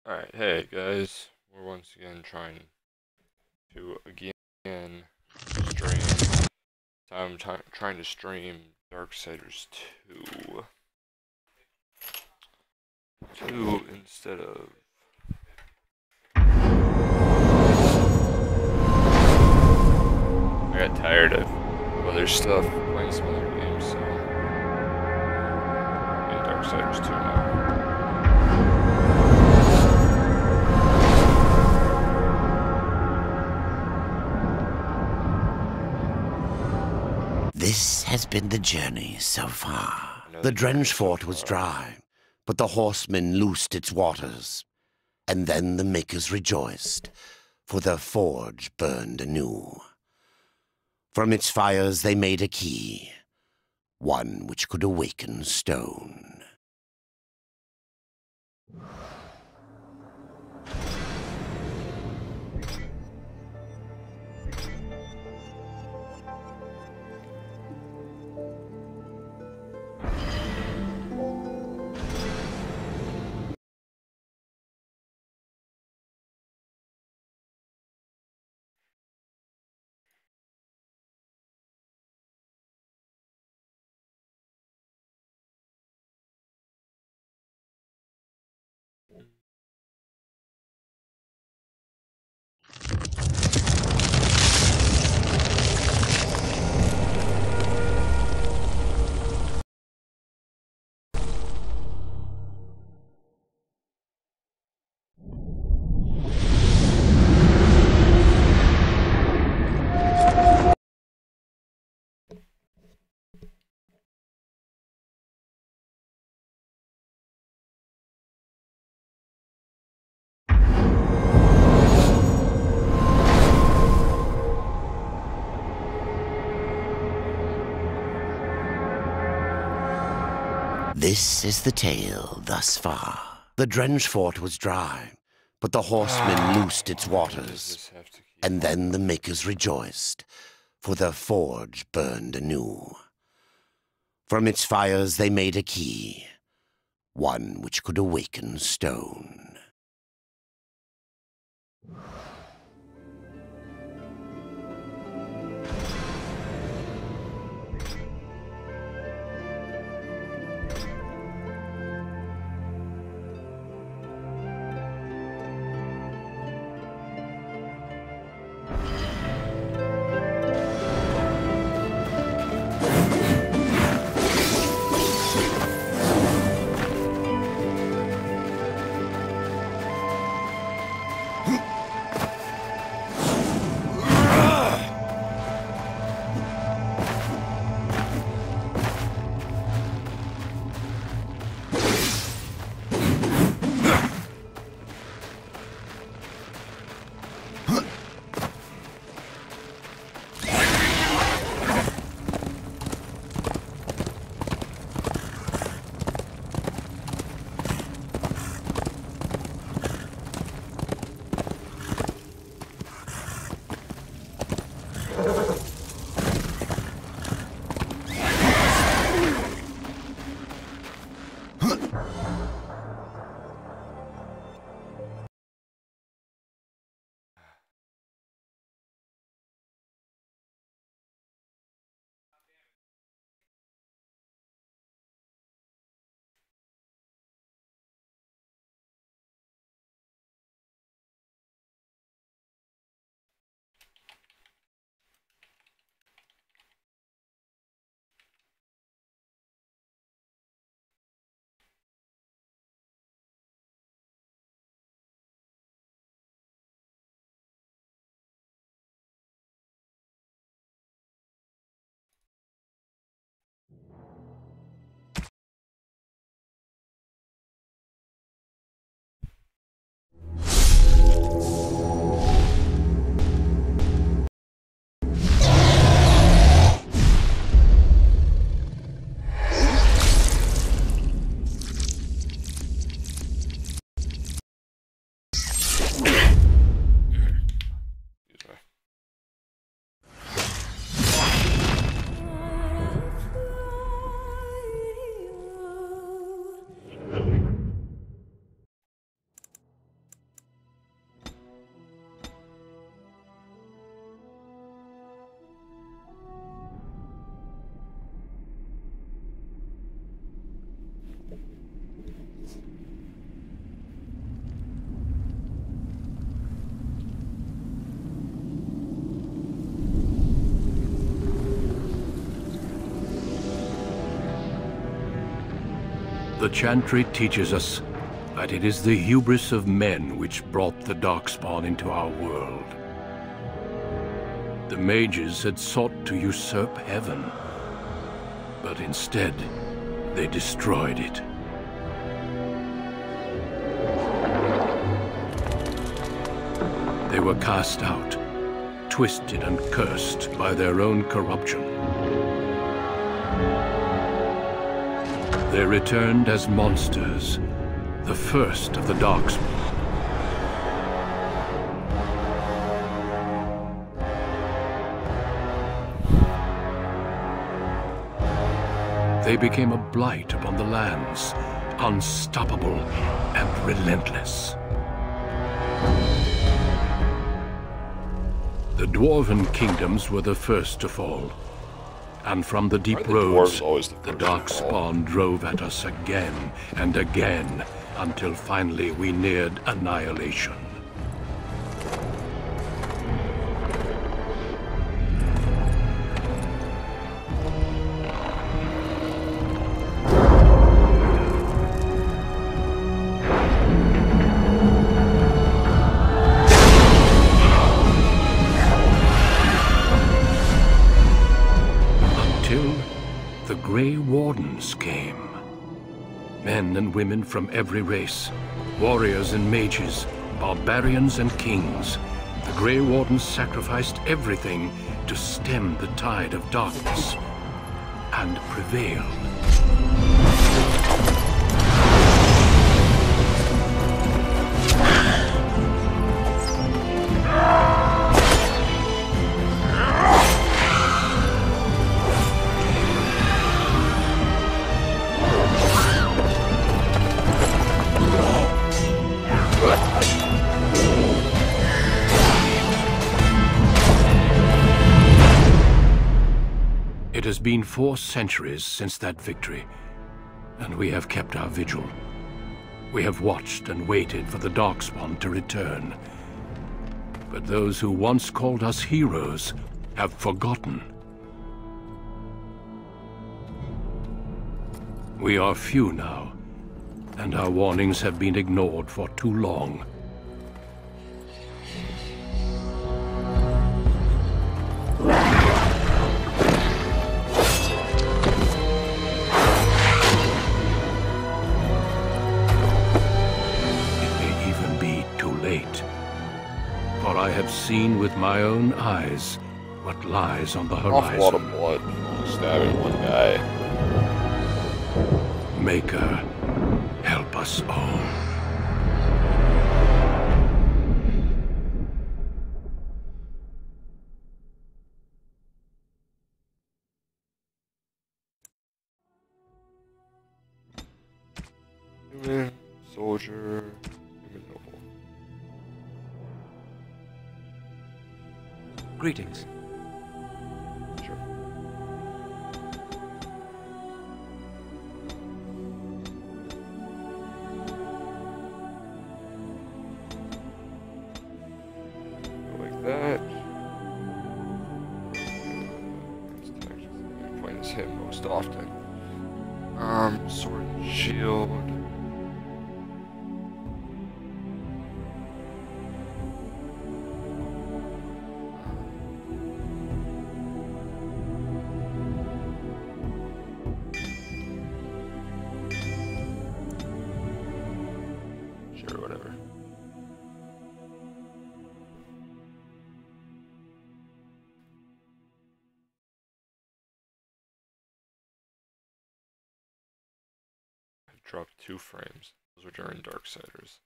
Alright, hey guys, we're once again trying to stream. I'm trying to stream Darksiders 2. 2 instead of... I got tired of other stuff, playing some other games, so... in Darksiders 2 now. This has been the journey so far. The Drenge Fort was dry, but the horsemen loosed its waters. And then the Makers rejoiced, for their forge burned anew. From its fires they made a key, one which could awaken stone. This is the tale thus far. The Drenge Fort was dry, but the horsemen loosed its waters. And then the Makers rejoiced, for their forge burned anew. From its fires they made a key, one which could awaken stone. The Chantry teaches us that it is the hubris of men which brought the Darkspawn into our world. The mages had sought to usurp heaven, but instead, they destroyed it. They were cast out, twisted and cursed by their own corruption. They returned as monsters, the first of the Darkspawn. They became a blight upon the lands, unstoppable and relentless. The Dwarven kingdoms were the first to fall, and from the deep roads, the Darkspawn drove at us again and again, until finally we neared annihilation. Grey Wardens came. Men and women from every race, warriors and mages, barbarians and kings. The Grey Wardens sacrificed everything to stem the tide of darkness, and prevailed. It has been 4 centuries since that victory, and we have kept our vigil. We have watched and waited for the Darkspawn to return. But those who once called us heroes have forgotten. We are few now, and our warnings have been ignored for too long. For I have seen with my own eyes what lies on the horizon. Awful lot of blood stabbing one guy. Maker, help us all. Human, soldier, human noble. Greetings. Sure. Go like that. I'm playing this hit most often. Sword and shield. Sure, whatever. I dropped 2 frames. Those were during Darksiders.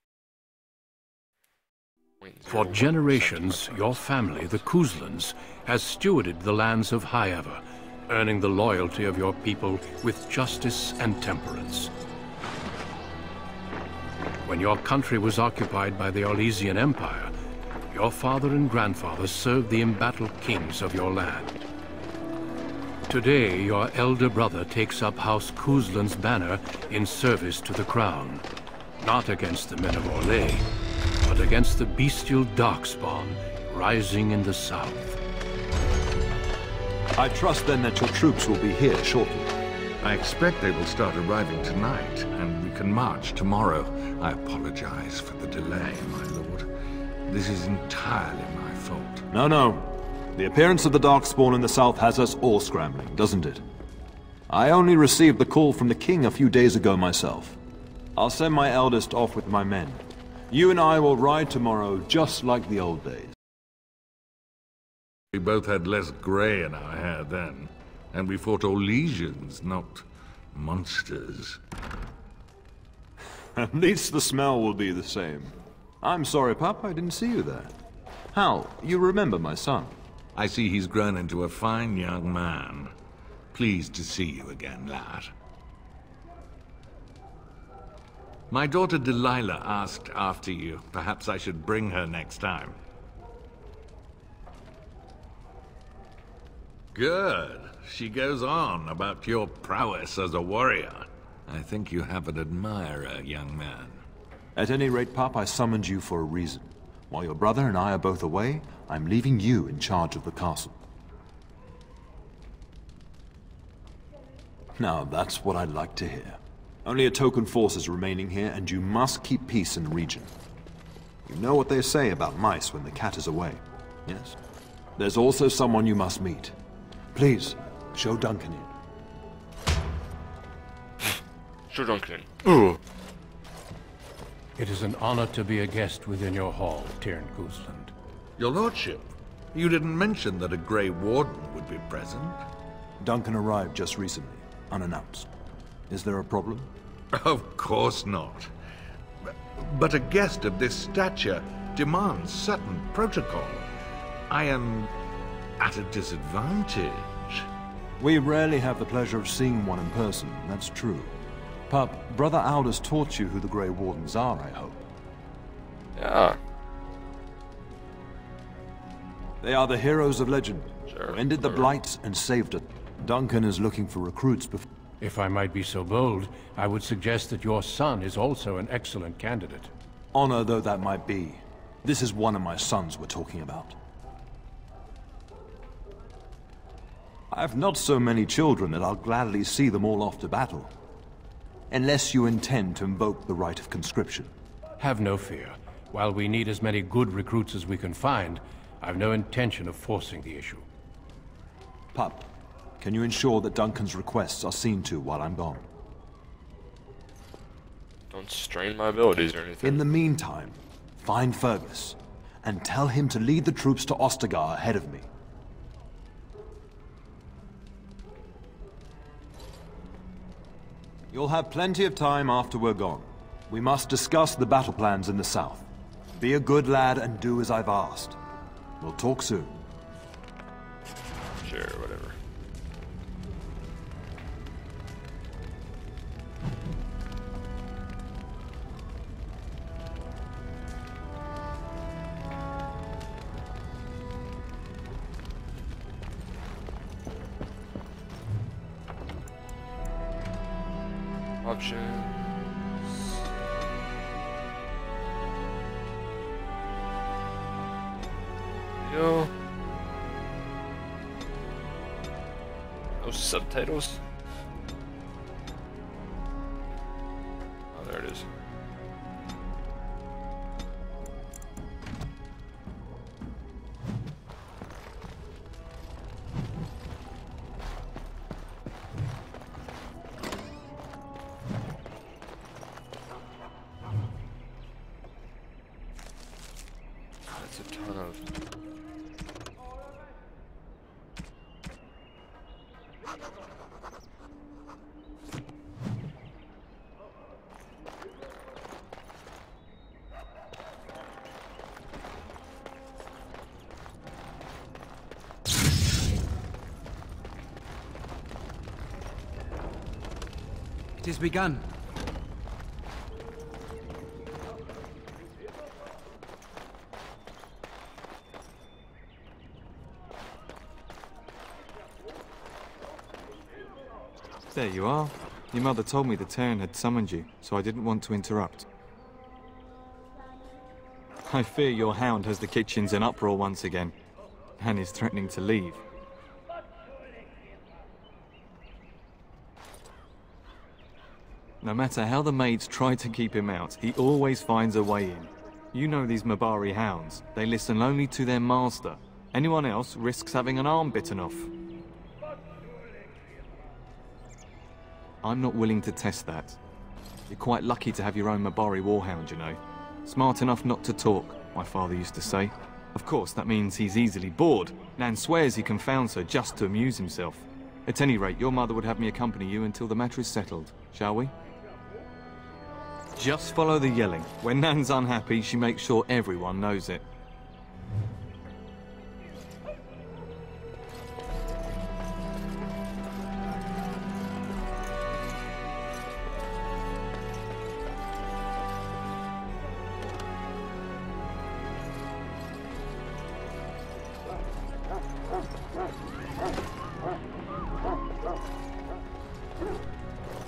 For generations, your family, the Kuzlans, has stewarded the lands of Highever, earning the loyalty of your people with justice and temperance. When your country was occupied by the Orlesian Empire, your father and grandfather served the embattled kings of your land. Today, your elder brother takes up House Kuzlan's banner in service to the crown, not against the men of Orlais, but against the bestial Darkspawn rising in the south. I trust then that your troops will be here shortly. I expect they will start arriving tonight, and we can march tomorrow. I apologize for the delay, my lord. This is entirely my fault. No, no. The appearance of the Darkspawn in the south has us all scrambling, doesn't it? I only received the call from the king a few days ago myself. I'll send my eldest off with my men. You and I will ride tomorrow just like the old days. We both had less grey in our hair then, and we fought Orlesians, not monsters. At least the smell will be the same. I'm sorry, Pup, I didn't see you there. Hal, you remember my son? I see he's grown into a fine young man. Pleased to see you again, lad. My daughter Delilah asked after you. Perhaps I should bring her next time. Good. She goes on about your prowess as a warrior. I think you have an admirer, young man. At any rate, Pup, I summoned you for a reason. While your brother and I are both away, I'm leaving you in charge of the castle. Now, that's what I'd like to hear. Only a token force is remaining here, and you must keep peace in the region. You know what they say about mice when the cat is away, yes? There's also someone you must meet. Please, show Duncan in. Show Duncan in. Ooh. It is an honor to be a guest within your hall, Tyrn Gooseland. Your lordship, you didn't mention that a Grey Warden would be present. Duncan arrived just recently, unannounced. Is there a problem? Of course not. But a guest of this stature demands certain protocol. I am at a disadvantage. We rarely have the pleasure of seeing one in person, that's true. Pup, Brother Aldous taught you who the Grey Wardens are, I hope. Yeah. They are the heroes of legend, Sure. who ended the Blights and saved it. Duncan is looking for recruits before... If I might be so bold, I would suggest that your son is also an excellent candidate. Honor though that might be, this is one of my sons we're talking about. I have not so many children that I'll gladly see them all off to battle. Unless you intend to invoke the right of conscription. Have no fear. While we need as many good recruits as we can find, I've no intention of forcing the issue. Pup, can you ensure that Duncan's requests are seen to while I'm gone? Don't strain my abilities or anything. In the meantime, find Fergus, and tell him to lead the troops to Ostagar ahead of me. You'll have plenty of time after we're gone. We must discuss the battle plans in the south. Be a good lad and do as I've asked. We'll talk soon. Sure, whatever. Options. Yo. No subtitles? Oh, there it is. That's a ton of... It has begun. There you are. Your mother told me the Tyrn had summoned you, so I didn't want to interrupt. I fear your hound has the kitchens in uproar once again, and is threatening to leave. No matter how the maids try to keep him out, he always finds a way in. You know these Mabari hounds. They listen only to their master. Anyone else risks having an arm bitten off. I'm not willing to test that. You're quite lucky to have your own Mabari warhound, you know. Smart enough not to talk, my father used to say. Of course, that means he's easily bored. Nan swears he confounds her just to amuse himself. At any rate, your mother would have me accompany you until the matter is settled, shall we? Just follow the yelling. When Nan's unhappy, she makes sure everyone knows it.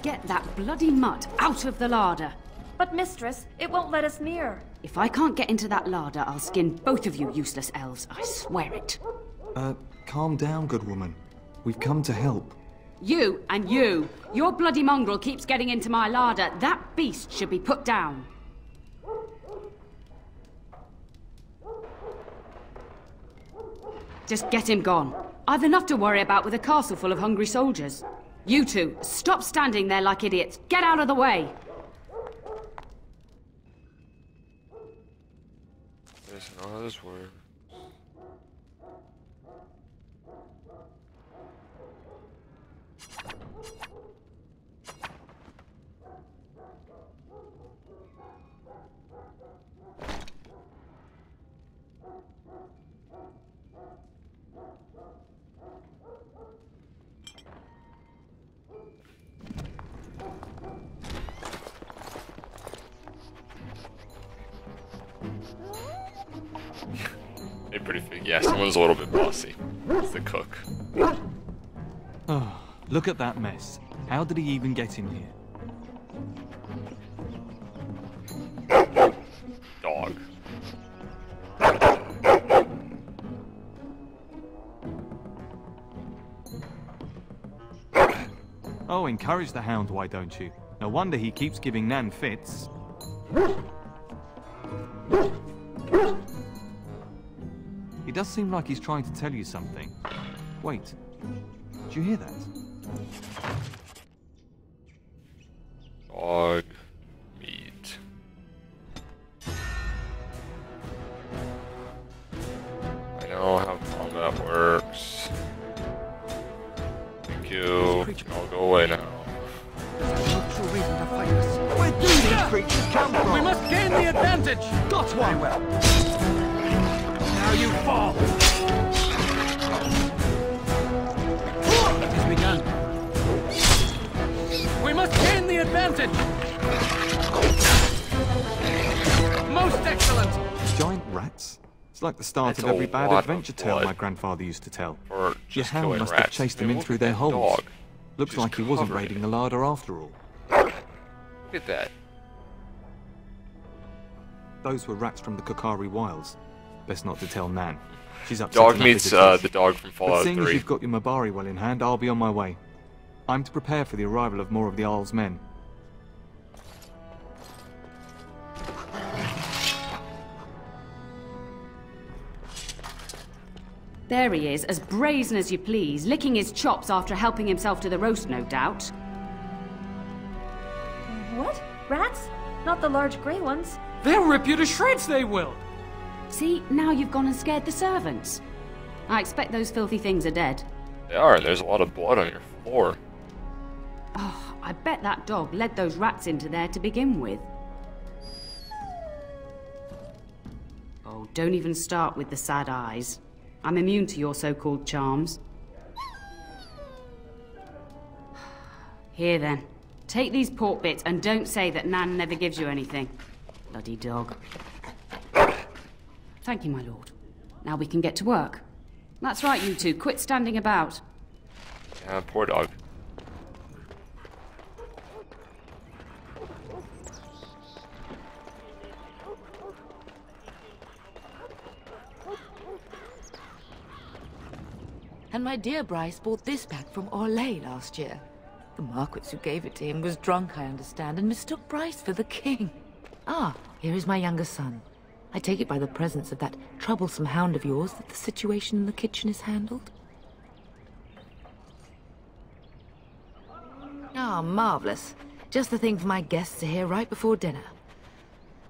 Get that bloody mutt out of the larder. But mistress, it won't let us near. If I can't get into that larder, I'll skin both of you useless elves. I swear it. Calm down, good woman. We've come to help. You and you. Your bloody mongrel keeps getting into my larder. That beast should be put down. Just get him gone. I've enough to worry about with a castle full of hungry soldiers. You two, stop standing there like idiots. Get out of the way. There's no others word. Yeah, someone's a little bit bossy. It's the cook. Oh, look at that mess. How did he even get in here? Dog. Oh, encourage the hound, why don't you? No wonder he keeps giving Nan fits. He does seem like he's trying to tell you something. Wait, did you hear that? Dog meat. I know how combat works. Thank you. I'll go away now. Where do these creatures come from? We must gain the advantage! Got one! Well. Now you fall! It has begun. We must gain the advantage! Most excellent! Giant rats? It's like the start That's of every a bad lot adventure of tale blood. my grandfather used to tell. Or Your just hound killing must rats. have chased I them mean, in look through at their that holes. dog. Looks Just like he wasn't covered raiding in the larder after all. Look at that. Those were rats from the Kokari Wilds. Best not to tell Nan. She's upset Dog enough meets as it is. the dog from But Fallout seeing as 3. you've got your Mabari well in hand, I'll be on my way. I'm to prepare for the arrival of more of the Isle's men. There he is, as brazen as you please, licking his chops after helping himself to the roast, no doubt. What? Rats? Not the large grey ones. They'll rip you to shreds, they will! See, now you've gone and scared the servants. I expect those filthy things are dead. They are, and there's a lot of blood on your floor. Oh, I bet that dog led those rats into there to begin with. Oh, don't even start with the sad eyes. I'm immune to your so-called charms. Here then, take these pork bits and don't say that Nan never gives you anything. Bloody dog. Thank you, my lord. Now we can get to work. That's right, you two. Quit standing about. Yeah, poor dog. And my dear Bryce bought this back from Orlais last year. The Marquis who gave it to him was drunk, I understand, and mistook Bryce for the king. Ah, here is my younger son. I take it by the presence of that troublesome hound of yours that the situation in the kitchen is handled? Ah, marvelous. Just the thing for my guests to hear right before dinner.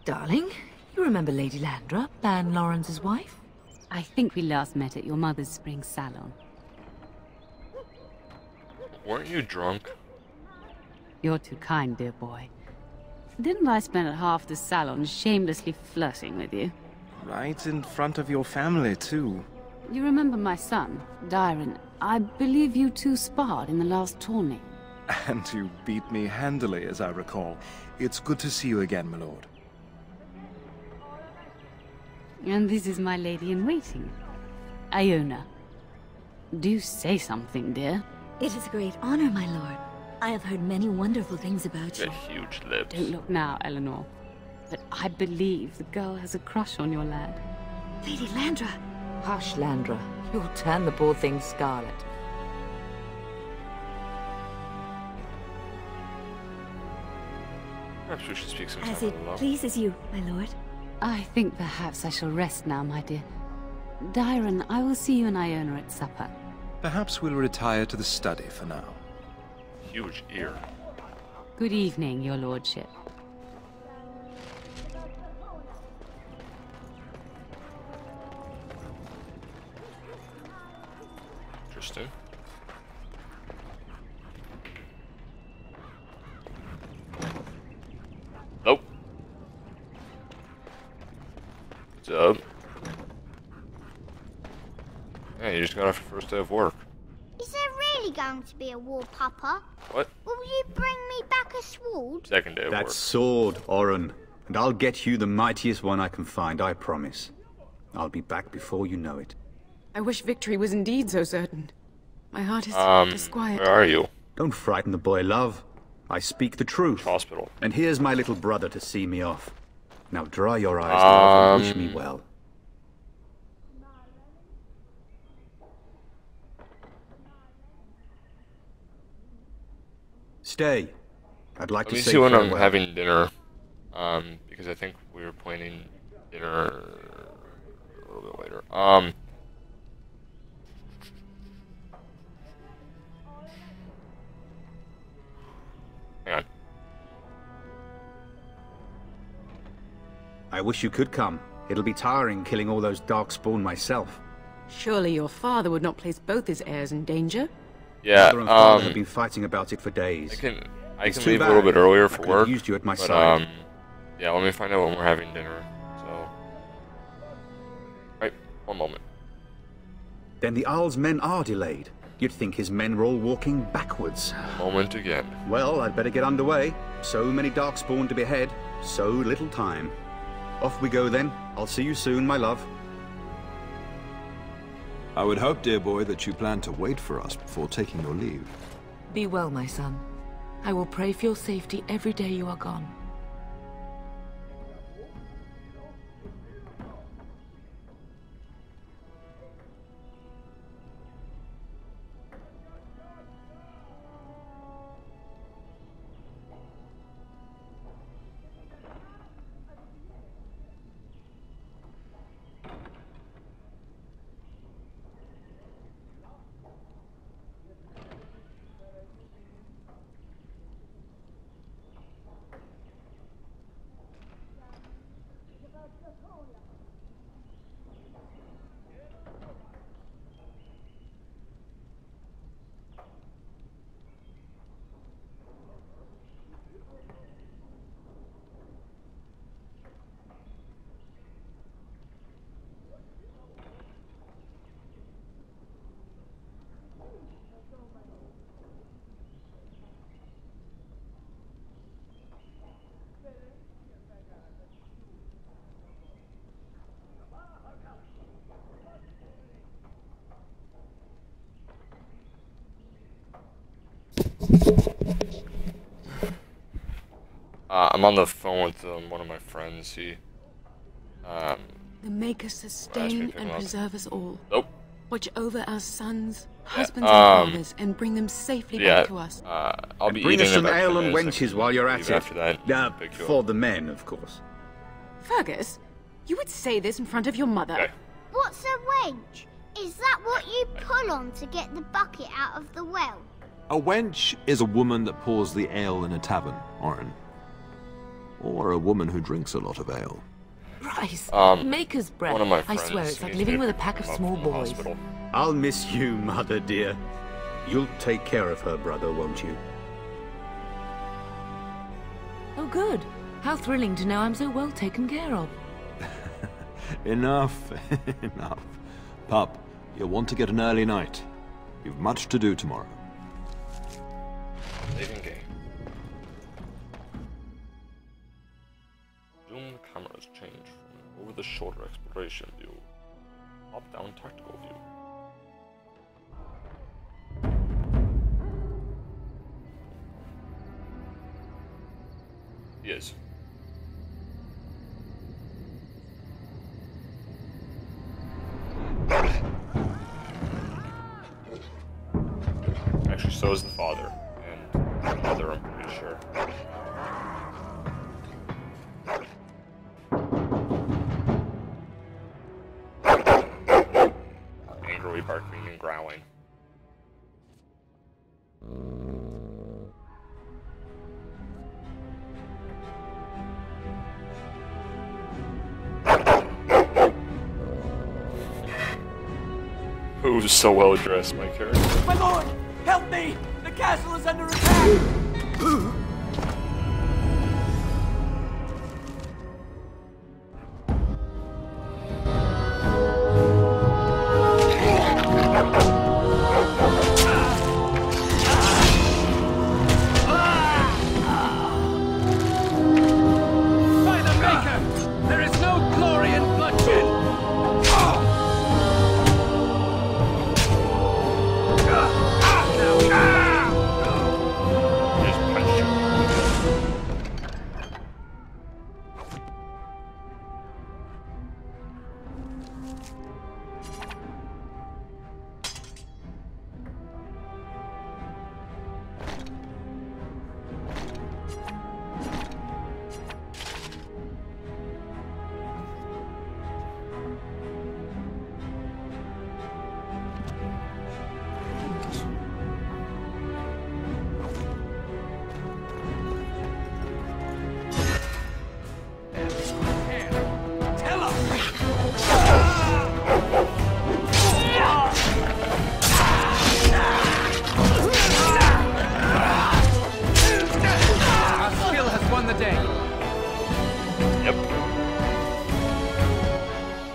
Darling, you remember Lady Landra, Ban Lawrence's wife? I think we last met at your mother's spring salon. Weren't you drunk? You're too kind, dear boy. Didn't I spend half the salon shamelessly flirting with you? Right in front of your family, too. You remember my son, Dyron? I believe you two sparred in the last tourney. And you beat me handily, as I recall. It's good to see you again, my lord. And this is my lady-in-waiting, Iona. Do say something, dear. It is a great honor, my lord. I have heard many wonderful things about you. Huge lips. Don't look now, Eleanor. But I believe the girl has a crush on your lad. Lady Landra. Hush, Landra. You'll turn the poor thing scarlet. Perhaps we should speak some As time it alone. pleases you, my lord. I think perhaps I shall rest now, my dear. Dyron, I will see you and Iona at supper. Perhaps we'll retire to the study for now. Huge ear. Good evening, your lordship. Interesting. Nope. What's up? Yeah, you just got off your first day of work. Is there really going to be a war, Papa? What? Will you bring me back a sword? Second day of That work. sword, Oren. And I'll get you the mightiest one I can find, I promise. I'll be back before you know it. I wish victory was indeed so certain. My heart is disquiet. Where are you? Don't frighten the boy, love. I speak the truth. Hospital. And here's my little brother to see me off. Now dry your eyes, love, and wish me well. Stay. I'd like to say Let me see when I'm farewell. having dinner. Because I think we were planning dinner a little bit later. Hang on. I wish you could come. It'll be tiring killing all those darkspawn myself. Surely your father would not place both his heirs in danger? Yeah, Mother and father have been fighting about it for days. I It's can too leave a little bad. bit earlier I for could've work. used you at my but, side. yeah, let me find out when we're having dinner. So, right, one moment. Then the Arl's men are delayed. You'd think his men were all walking backwards. Moment again. Well, I'd better get underway. So many darkspawn to behead, so little time. Off we go then. I'll see you soon, my love. I would hope, dear boy, that you plan to wait for us before taking your leave. Be well, my son. I will pray for your safety every day you are gone. I'm on the phone with one of my friends. He, The Maker sustain and preserve us all. Nope. Watch over our sons, husbands and fathers, and bring them safely back to us. I'll be bring eating us some about ale 10 and minutes. wenches while you're at Leave it. after that. For the men, of course. Fergus, you would say this in front of your mother. Okay. What's a wench? Is that what you pull on to get the bucket out of the well? A wench is a woman that pours the ale in a tavern, Orin. Or a woman who drinks a lot of ale. Bryce, maker's breath. One of my I friends swear, it's like needs living to with a pack of come up small from the boys. hospital. I'll miss you, Mother dear. You'll take care of her, brother, won't you? Oh, good. How thrilling to know I'm so well taken care of. Enough, enough. Pup, you'll want to get an early night. You've much to do tomorrow. Saving game. Zoom cameras change from over-the-shoulder exploration view, top-down tactical view. Yes. Actually, so is the father, and the mother, I'm pretty sure. Angrily barking and growling. Who's so well dressed, my character? My lord, help me! The castle is under attack! By the Maker, there is no glory in bloodshed.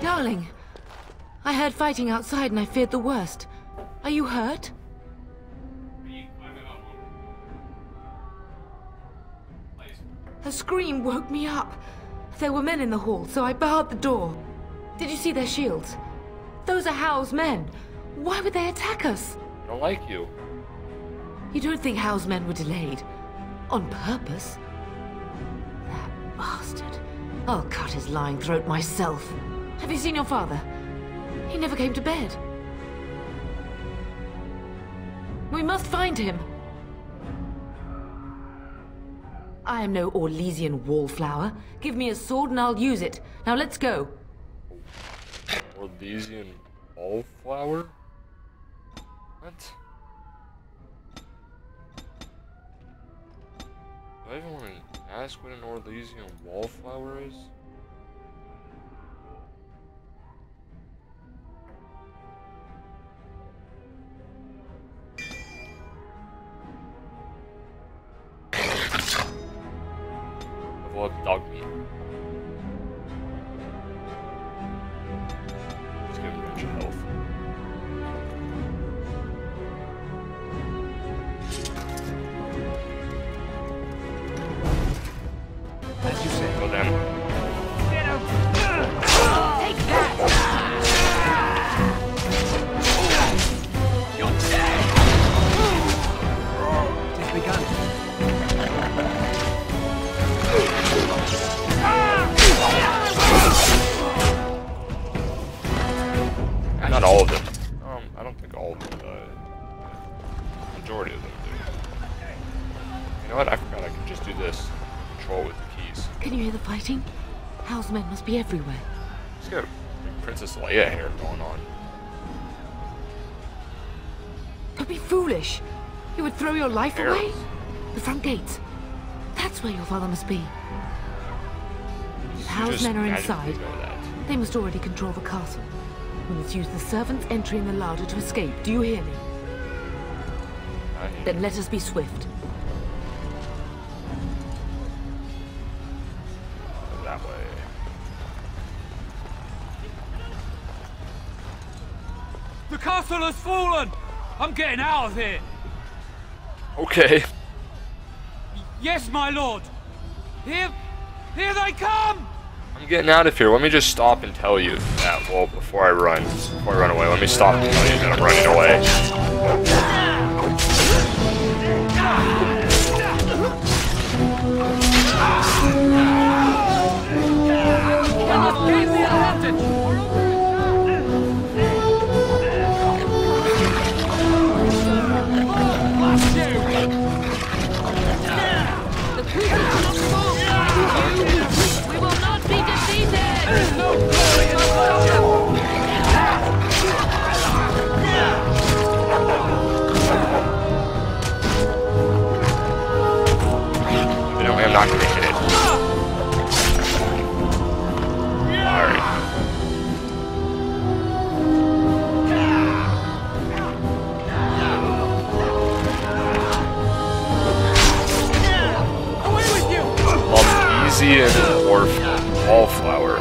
Darling, I heard fighting outside and I feared the worst. Are you hurt? Her scream woke me up. There were men in the hall, so I barred the door. Did you see their shields? Those are Howe's men. Why would they attack us? I don't like you. You don't think Howe's men were delayed? On purpose? That bastard. I'll cut his lying throat myself. Have you seen your father? He never came to bed. We must find him. I am no Orlesian wallflower. Give me a sword and I'll use it. Now let's go. Orlesian wallflower? What? Do I even want to ask what an Orlesian wallflower is? Level up dog meat. Let's get a bunch of health. As you say. Go then. Take that! You're dead! It has begun. Not all of them. I don't think all of them died. Can you hear the fighting? Hal's men must be everywhere. She's got Princess Leia hair going on. Don't be foolish. You would throw your life away? The front gates. That's where your father must be. If Hal's men are inside, they must already control the castle. We must use the servants entering the larder to escape. Do you hear me? Then let us be swift. That way. The castle has fallen! I'm getting out of here! Okay. Yes, my lord! Here they come! I'm getting out of here. Let me just stop and tell you that. Well, before I run away, let me stop and tell you that I'm running away. We will not be defeated! There is no glory in bloodshed! Anyway, I'm not gonna hit it. Alright. Easy and wallflower.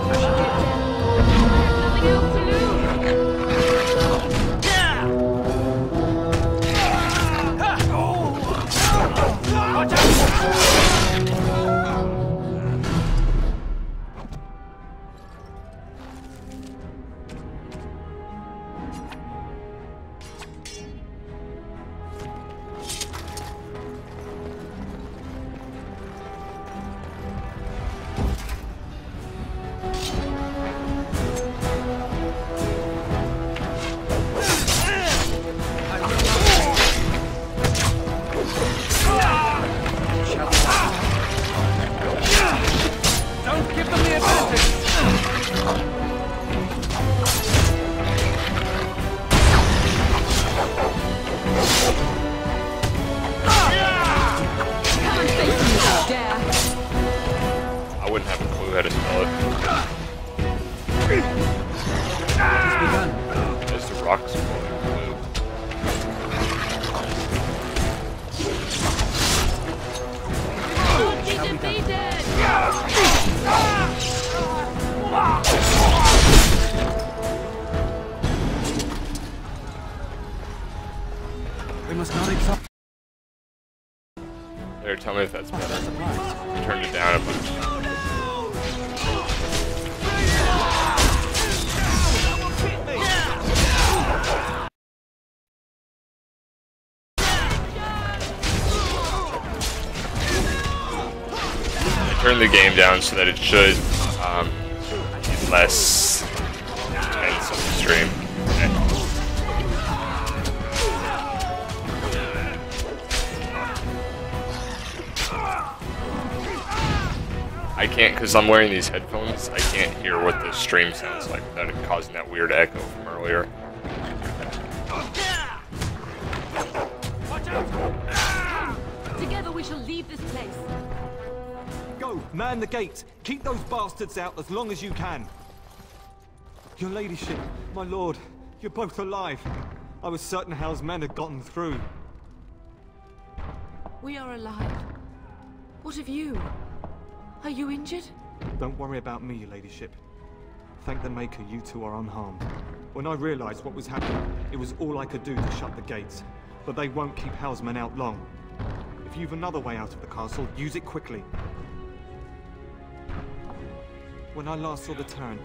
I wouldn't have a clue how to spell it. It's begun. As the rocks glowing blue. We must not exalt. There, tell me if that's better. I turned it down a bunch. I turned the game down so that it should be less intense on the stream. Okay. I can't, because I'm wearing these headphones, I can't hear what the stream sounds like without it causing that weird echo from earlier. Together we shall leave this place. Go, man the gate. Keep those bastards out as long as you can. Your ladyship, my lord, you're both alive. I was certain Hal's men had gotten through. We are alive. What of you? Are you injured? Don't worry about me, your ladyship. Thank the Maker you two are unharmed. When I realized what was happening, it was all I could do to shut the gates. But they won't keep Hal's men out long. If you've another way out of the castle, use it quickly. When I last saw the Terran,